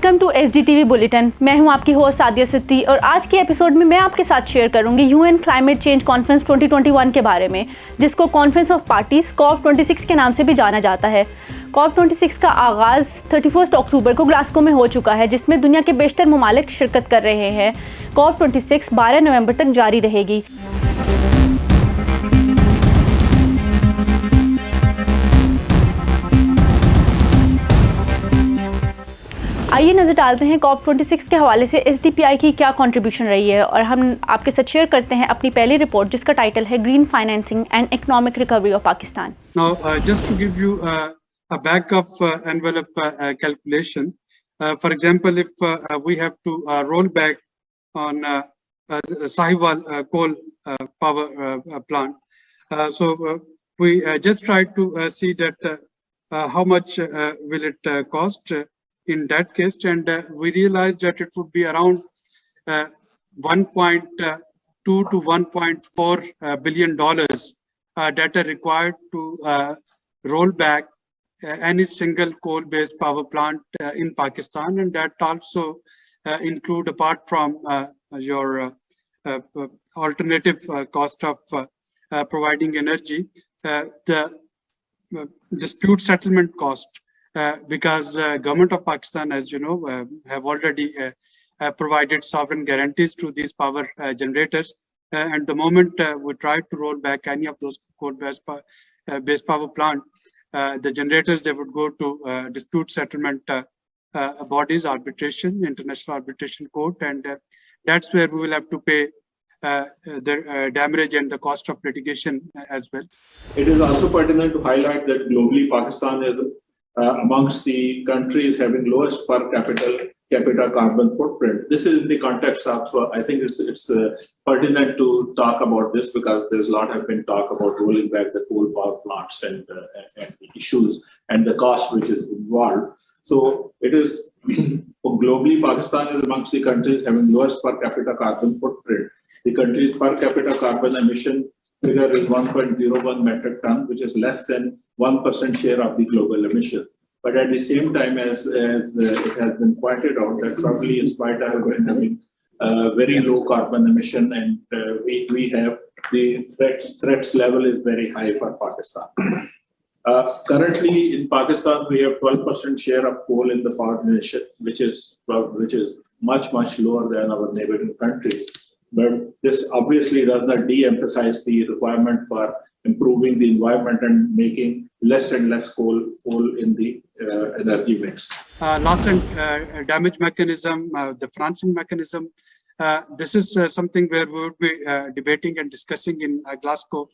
Welcome to SDTV bulletin. मैं हूं आपकी होस्ट सादिया सिद्दी और आज के एपिसोड में मैं आपके साथ शेयर करूंगी UN क्लाइमेट चेंज कॉन्फ्रेंस 2021 के बारे में, जिसको कॉन्फ्रेंस ऑफ पार्टीज COP26 के नाम से भी जाना जाता है। COP26 का आगाज़ 31 अक्टूबर को ग्लासगो में हो चुका है, जिसमें दुनिया के बेशतर ममालिक शिरकत कर रहे हैं। COP26 12 नवंबर तक जारी रहेगी। आइए नज़र डालते हैं COP26 के हवाले से SDPI की क्या कंट्रीब्यूशन रही है, और हम आपके साथ शेयर करते हैं अपनी पहली रिपोर्ट जिसका टाइटल है green financing and economic recovery of Pakistan. Now, just to give you a back of envelope calculation, for example, if we have to roll back on the Sahiwal coal power plant, so we just try to see that how much will it cost in that case, and we realized that it would be around 1.2 to 1.4 billion dollars that are required to roll back any single coal-based power plant in Pakistan, and that also include, apart from your alternative cost of providing energy, the dispute settlement cost. Because government of Pakistan, as you know, have already provided sovereign guarantees to these power generators. And the moment we try to roll back any of those coal-based power plant, the generators, they would go to dispute settlement bodies, arbitration, international arbitration court, and that's where we will have to pay the damage and the cost of litigation as well. It is also pertinent to highlight that globally Pakistan is amongst the countries having lowest per capita carbon footprint. This is in the context of, I think it's pertinent to talk about this because there's a lot have been talk about rolling back the coal power plants and the issues and the cost which is involved. So it is globally Pakistan is amongst the countries having lowest per capita carbon footprint. The country's per capita carbon emission figure is 1.01 metric ton, which is less than 1% share of the global emission. But at the same time, as it has been pointed out, that probably in spite of having very low carbon emission, and we have the threats level is very high for Pakistan. Currently in Pakistan, we have 12% share of coal in the power generation, which is much lower than our neighboring countries. But this obviously does not de-emphasize the requirement for improving the environment and making less and less coal in the energy mix. Loss and damage mechanism, the financing mechanism, this is something where we would be debating and discussing in Glasgow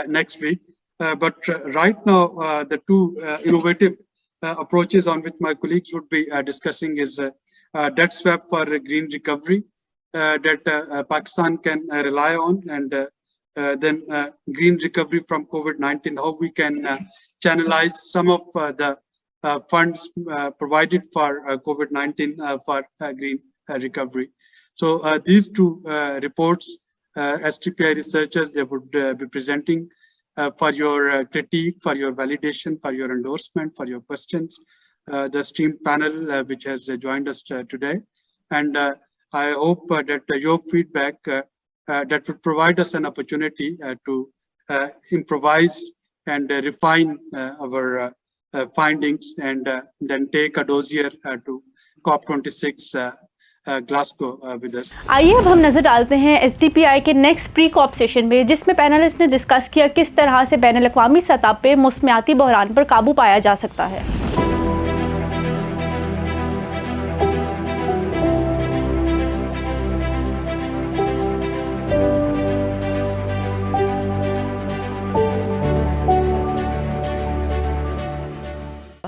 next week. But right now, the two innovative approaches on which my colleagues would be discussing is debt swap for green recovery that Pakistan can rely on, and then green recovery from COVID-19, how we can channelize some of the funds provided for COVID-19 for green recovery. So these two reports, SDPI researchers, they would be presenting for your critique, for your validation, for your endorsement, for your questions, the STEAM panel which has joined us today. And I hope that your feedback that would provide us an opportunity to improvise and refine our findings, and then take a dossier to COP26 Glasgow with us. आइए अब हम नज़र डालते हैं SDPI के next pre corp session में, जिसमें panelist ने डिस्कस किया किस तरह से बैनुल अक़वामी सतह पे मौसमियाती बहरान पर काबू पाया जा सकता है।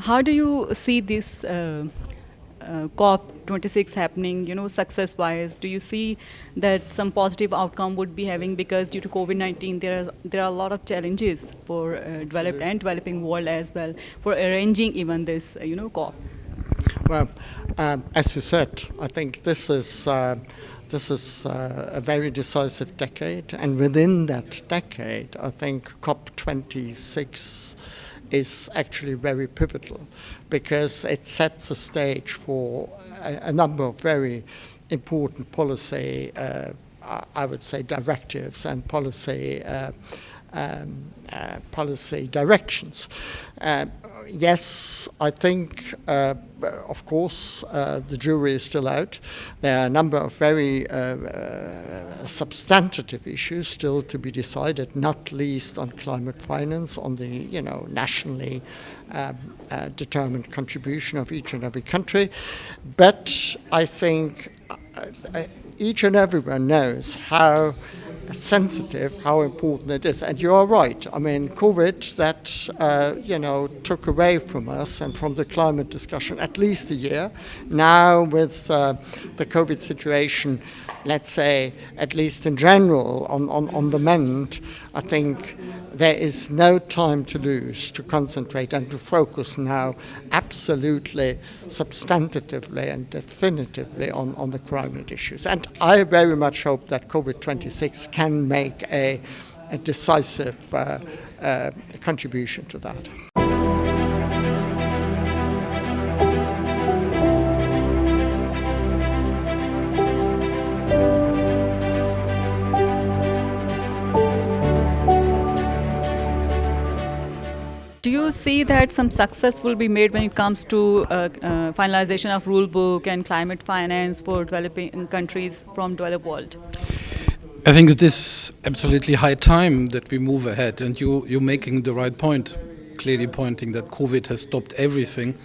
How do you see this COP26 happening, success-wise? Do you see that some positive outcome would be having, because due to COVID-19, there are a lot of challenges for developed and developing world as well for arranging even this, COP? Well, as you said, I think this is a very decisive decade, and within that decade, I think COP26 is actually very pivotal because it sets the stage for a number of very important policy, I would say, directives and policy directions. Yes, I think, of course, the jury is still out. There are a number of very substantive issues still to be decided, not least on climate finance, on the nationally determined contribution of each and every country. But I think each and everyone knows how sensitive, how important it is. And you are right. I mean, COVID, that, took away from us and from the climate discussion at least a year. Now with the COVID situation, let's say, at least in general, on the mend, I think there is no time to lose to concentrate and to focus now absolutely, substantively and definitively on the climate issues. And I very much hope that COVID-26 can make a decisive contribution to that. Do you see that some success will be made when it comes to finalization of rule book and climate finance for developing countries from developed world? I think it is absolutely high time that we move ahead, and you're making the right point, clearly pointing that COVID has stopped everything,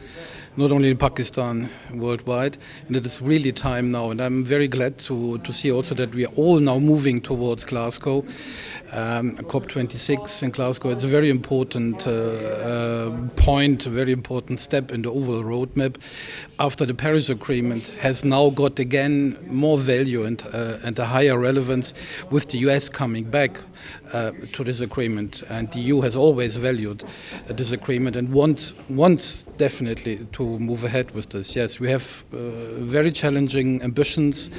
not only in Pakistan, worldwide, and it is really time now. And I'm very glad to see also that we are all now moving towards Glasgow, COP26 in Glasgow. It's a very important point, a very important step in the overall roadmap. After the Paris Agreement has now got again more value and a higher relevance, with the US coming back to this agreement, and the EU has always valued this agreement and wants definitely to move ahead with this. Yes, we have very challenging ambitions,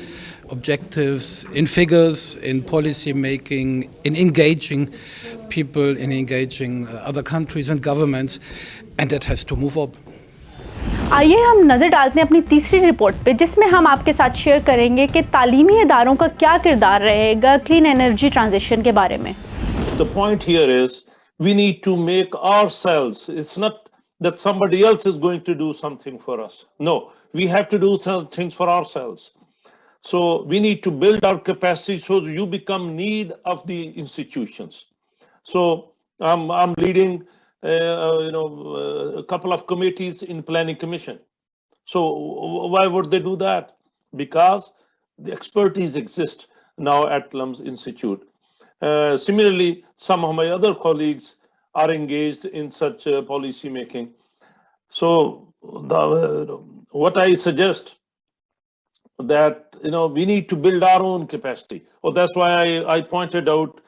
objectives in figures, in policy making, in engaging people, in engaging other countries and governments, and that has to move up. आइए हम नज़र डालते हैं अपनी तीसरी report पे, जिसमें हम आपके साथ शेयर करेंगे कि तालीमी इदारों का क्या किरदार रहेगा क्लीन एनर्जी ट्रांजिशन के बारे में. The point here is we need to make ourselves, it's not that somebody else is going to do something for us. No, we have to do some things for ourselves. So we need to build our capacity so that you become need of the institutions. So I'm leading a couple of committees in planning commission. So why would they do that? Because the expertise exists now at LUMS Institute. Similarly, some of my other colleagues are engaged in such policy making. So what I suggest that we need to build our own capacity. That's why I pointed out,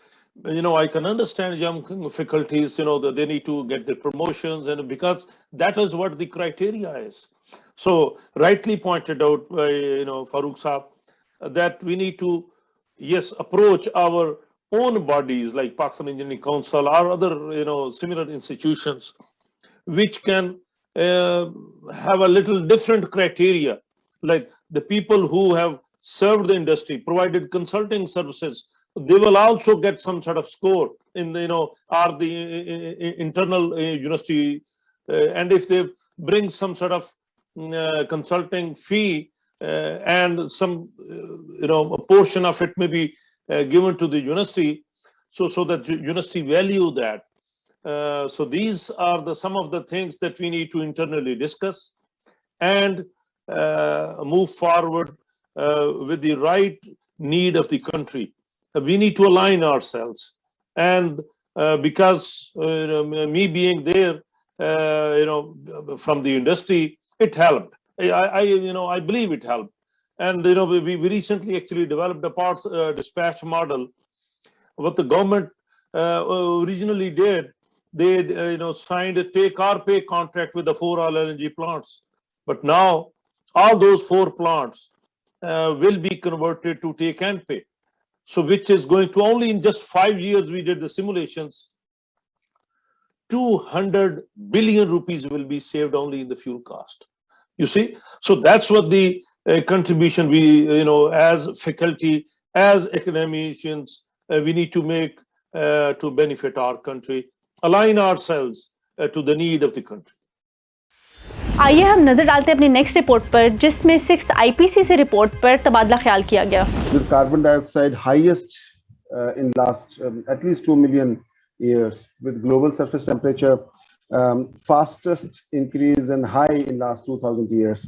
I can understand young faculties, that they need to get their promotions, and because that is what the criteria is. So rightly pointed out by Farooq Saab, that we need to, yes, approach our own bodies like Pakistan Engineering Council or other similar institutions, which can have a little different criteria, like the people who have served the industry, provided consulting services, they will also get some sort of score in the internal university, and if they bring some sort of consulting fee and some a portion of it may be given to the university, so that university value that. So these are some of the things that we need to internally discuss and move forward with the right need of the country. We need to align ourselves, and because me being there, from the industry, it helped. I believe it helped, and we recently actually developed a parts dispatch model. What the government originally did, they signed a take or pay contract with the 4 LNG plants, but now all those 4 plants will be converted to take and pay. So which is going to only in just 5 years, we did the simulations, 200 billion rupees will be saved only in the fuel cost. You see, so that's what the contribution we, as faculty, as academicians, we need to make to benefit our country, align ourselves to the need of the country. आइए हम नज़र डालते हैं अपनी next report पर, जिसमें 6th IPCC report पर तबादला ख्याल किया गया. With carbon dioxide highest in last at least 2 million years, with global surface temperature fastest increase and high in last 2000 years,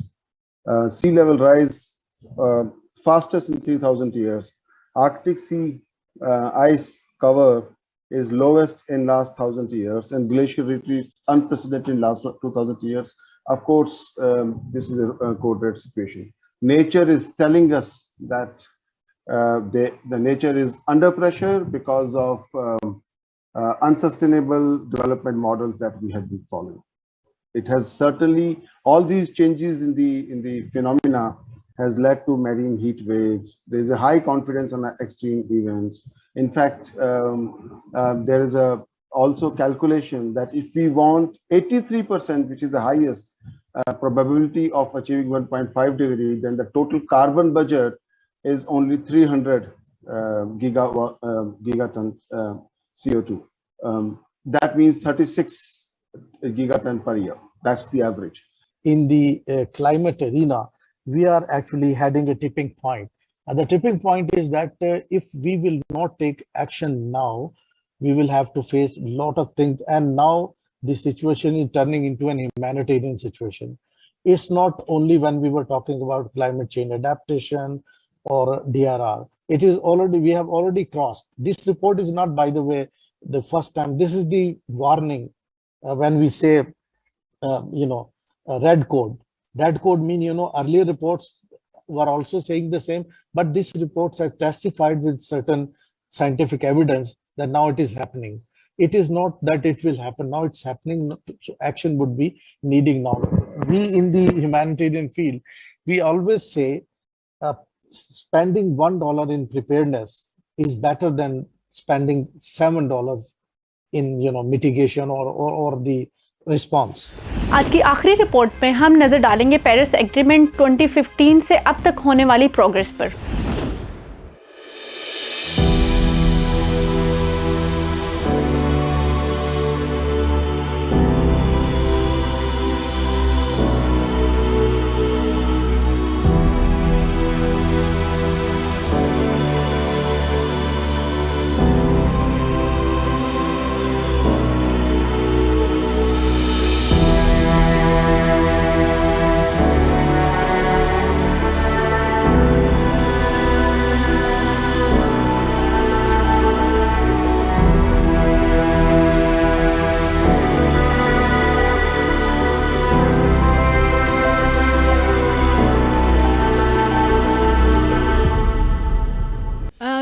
sea level rise fastest in 3000 years, Arctic Sea ice cover is lowest in last 1000 years, and glacier retreat unprecedented in last 2000 years. Of course, this is a coded situation. Nature is telling us that the nature is under pressure because of unsustainable development models that we have been following. It has certainly, all these changes in the phenomena has led to marine heat waves. There is a high confidence on extreme events. In fact, there is also calculation that if we want 83%, which is the highest probability of achieving 1.5 degree, then the total carbon budget is only 300 gigatons CO2. That means 36 gigaton per year. That's the average. In the climate arena, we are actually heading a tipping point. And the tipping point is that if we will not take action now, we will have to face a lot of things. And now the situation is turning into an humanitarian situation. It's not only when we were talking about climate change adaptation or DRR. It is already, we have already crossed. This report is not, by the way, the first time. This is the warning when we say, red code. Red code mean, earlier reports were also saying the same, but these reports have testified with certain scientific evidence that now it is happening. It is not that it will happen now, it's happening. So action would be needing now. We in the humanitarian field, we always say spending $1 in preparedness is better than spending $7 in mitigation or the response. आज की आखिरी report में हम नज़र डालेंगे Paris agreement 2015 से अब तक होने वाली प्रोग्रेस पर.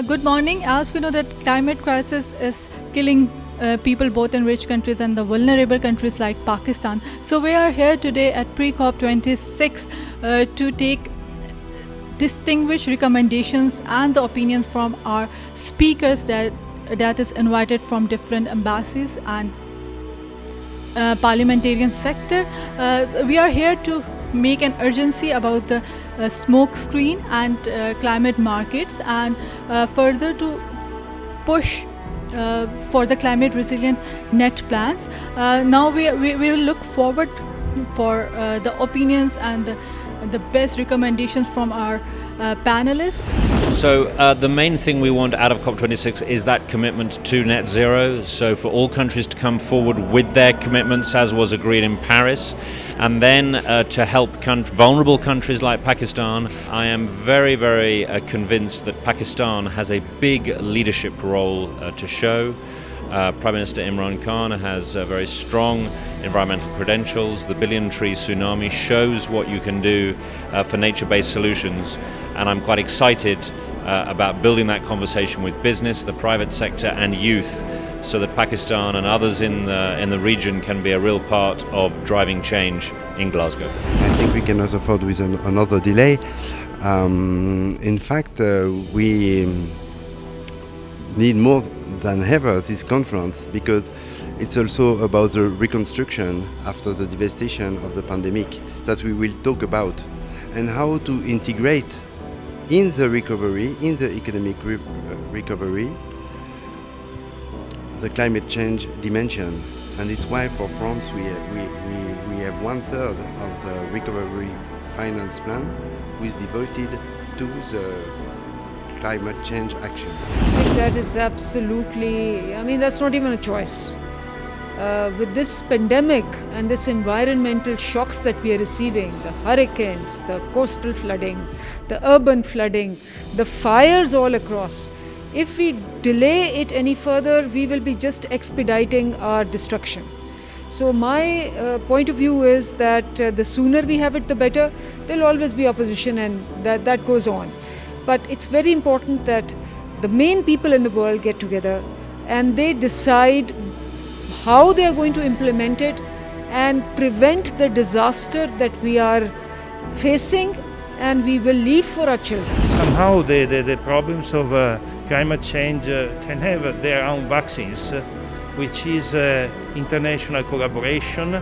Good morning. As we know that climate crisis is killing people both in rich countries and the vulnerable countries like Pakistan. So we are here today at pre-COP 26 to take distinguished recommendations and the opinions from our speakers that is invited from different embassies and parliamentarian sector. We are here to make an urgency about the smoke screen and climate markets, and further to push for the climate resilient net plans. Now we will look forward for the opinions and the best recommendations from our panelists. So the main thing we want out of COP26 is that commitment to net zero. So for all countries to come forward with their commitments as was agreed in Paris, and then to help vulnerable countries like Pakistan. I am very, very convinced that Pakistan has a big leadership role to show. Prime Minister Imran Khan has very strong environmental credentials. The billion tree tsunami shows what you can do for nature-based solutions, and I'm quite excited about building that conversation with business, the private sector and youth, so that Pakistan and others in the region can be a real part of driving change in Glasgow. I think we cannot afford with another delay. In fact, need more than ever this conference because it's also about the reconstruction after the devastation of the pandemic that we will talk about, and how to integrate in the recovery, in the economic recovery, the climate change dimension. And it's why for France we have 1/3 of the recovery finance plan which is devoted to the climate change action. I think that is absolutely, I mean, that's not even a choice. With this pandemic and this environmental shocks that we are receiving, the hurricanes, the coastal flooding, the urban flooding, the fires all across, if we delay it any further, we will be just expediting our destruction. So my point of view is that the sooner we have it, the better. There'll always be opposition, and that goes on. But it's very important that the main people in the world get together and they decide how they are going to implement it and prevent the disaster that we are facing and we will leave for our children. Somehow the problems of climate change can have their own vaccines, which is international collaboration,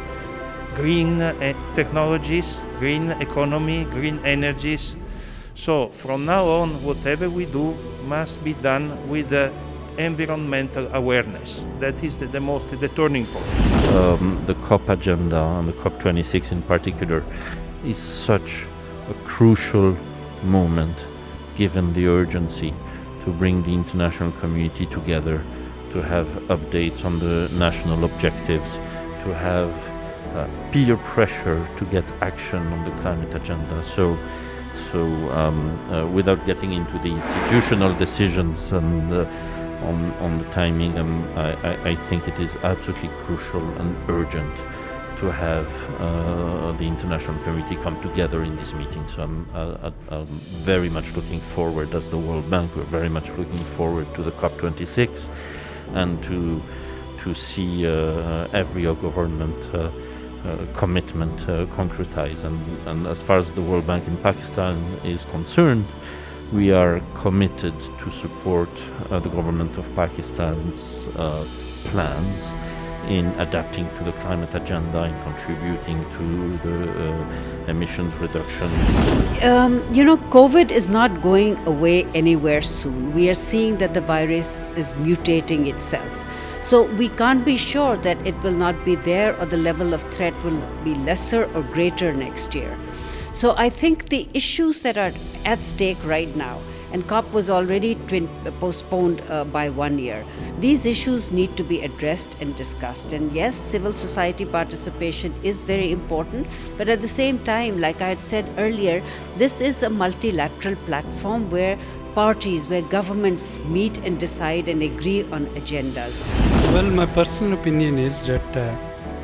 green technologies, green economy, green energies. So from now on, whatever we do must be done with environmental awareness. That is the turning point. The COP agenda and the COP26 in particular is such a crucial moment given the urgency to bring the international community together, to have updates on the national objectives, to have peer pressure to get action on the climate agenda. So without getting into the institutional decisions and on the timing, I think it is absolutely crucial and urgent to have the international community come together in this meeting. So I'm very much looking forward, as the World Bank, we're very much looking forward to the COP26 and to see every government commitment concretized. And as far as the World Bank in Pakistan is concerned, we are committed to support the government of Pakistan's plans in adapting to the climate agenda and contributing to the emissions reduction. COVID is not going away anywhere soon. We are seeing that the virus is mutating itself. So we can't be sure that it will not be there or the level of threat will be lesser or greater next year. So I think the issues that are at stake right now, and COP was already postponed by 1 year. These issues need to be addressed and discussed. And yes, civil society participation is very important, but at the same time, like I had said earlier, this is a multilateral platform where parties, where governments meet and decide and agree on agendas. Well, my personal opinion is that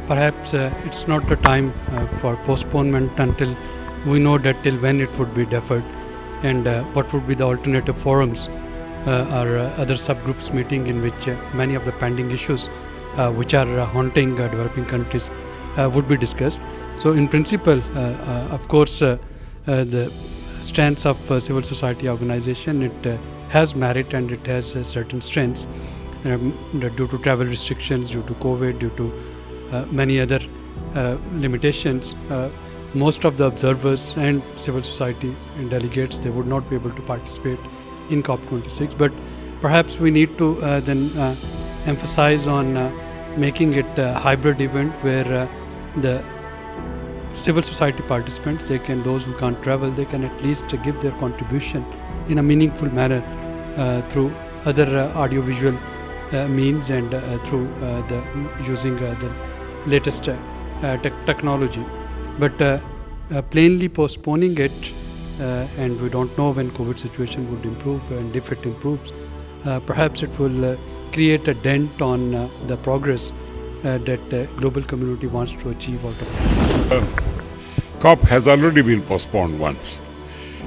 perhaps it's not the time for postponement until we know that till when it would be deferred, and what would be the alternative forums or other subgroups meeting in which many of the pending issues which are haunting developing countries would be discussed. So in principle, of course, the stance of civil society organization, it has merit and it has certain strengths due to travel restrictions, due to COVID, due to many other limitations. Most of the observers and civil society and delegates, they would not be able to participate in COP26, but perhaps we need to then emphasize on making it a hybrid event where the civil society participants, those who can't travel, they can at least give their contribution in a meaningful manner through other audiovisual means and through using the latest technology. But plainly postponing it, and we don't know when COVID situation would improve, and if it improves, perhaps it will create a dent on the progress that the global community wants to achieve out of it. COP has already been postponed once.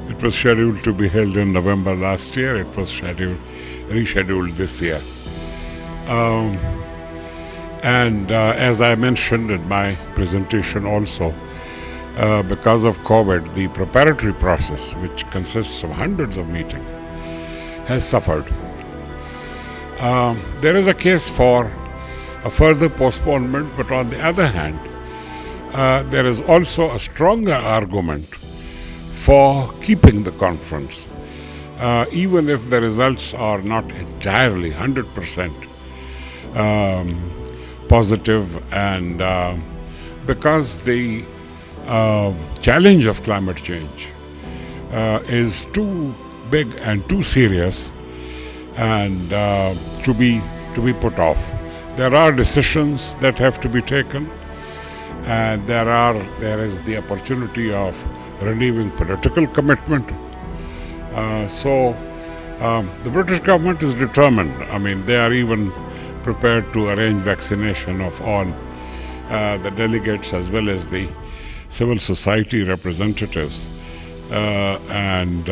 It was scheduled to be held in November last year. It was rescheduled this year. As I mentioned in my presentation also, because of COVID, the preparatory process, which consists of hundreds of meetings, has suffered. There is a case for a further postponement, but on the other hand, there is also a stronger argument for keeping the conference, even if the results are not entirely 100% positive, and because the challenge of climate change is too big and too serious and to be put off. There are decisions that have to be taken, and there is the opportunity of renewing political commitment. So the British government is determined. I mean, they are even prepared to arrange vaccination of all the delegates as well as the civil society representatives. And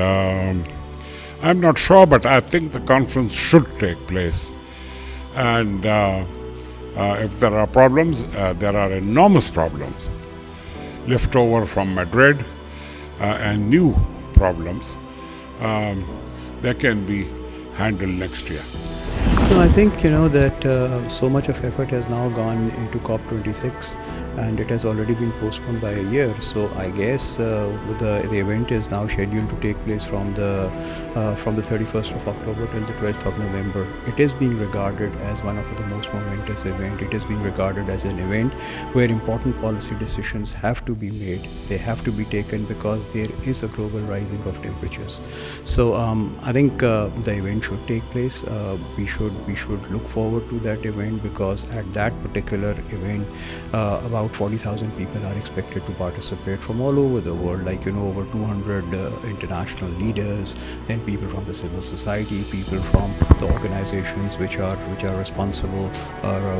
I'm not sure, but I think the conference should take place. And if there are problems, there are enormous problems left over from Madrid, and new problems. They can be handled next year. So I think that so much of effort has now gone into COP26, and it has already been postponed by a year. So I guess the event is now scheduled to take place from the 31st of October till the 12th of November. It is being regarded as one of the most momentous events. It is being regarded as an event where important policy decisions have to be made. They have to be taken because there is a global rising of temperatures. So I think the event should take place. We should look forward to that event, because at that particular event about 40,000 people are expected to participate from all over the world, like over 200 international leaders, then people from the civil society, people from the organizations which are responsible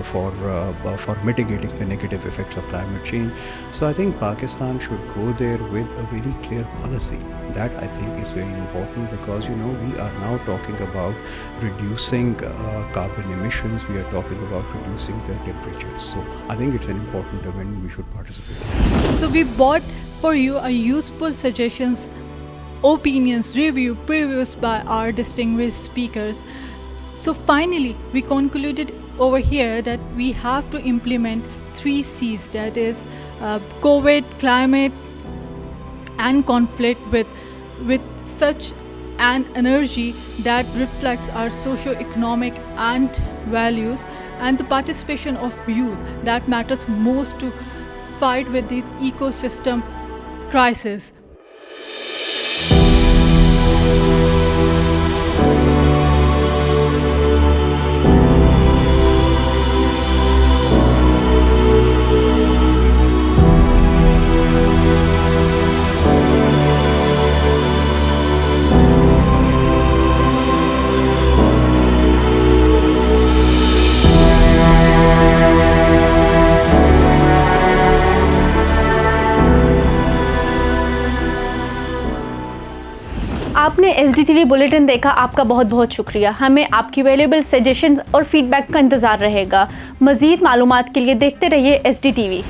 for mitigating the negative effects of climate change. So I think Pakistan should go there with a very clear policy. That I think is very important, because we are now talking about reducing carbon emissions. We are talking about reducing the temperatures. So I think it's an important event. We should participate. So we brought for you a useful suggestions, opinions, review, previews by our distinguished speakers. So finally, we concluded over here that we have to implement 3 C's, that is COVID, climate, and conflict with such an energy that reflects our socio-economic and values, and the participation of youth that matters most to fight with these ecosystem crises. आपने SDTV bulletin देखा, आपका बहुत बहुत शुक्रिया। हमें आपकी valuable suggestions और feedback का इंतज़ार रहेगा। मज़ीद मालूमात के लिए देखते रहिए SDTV।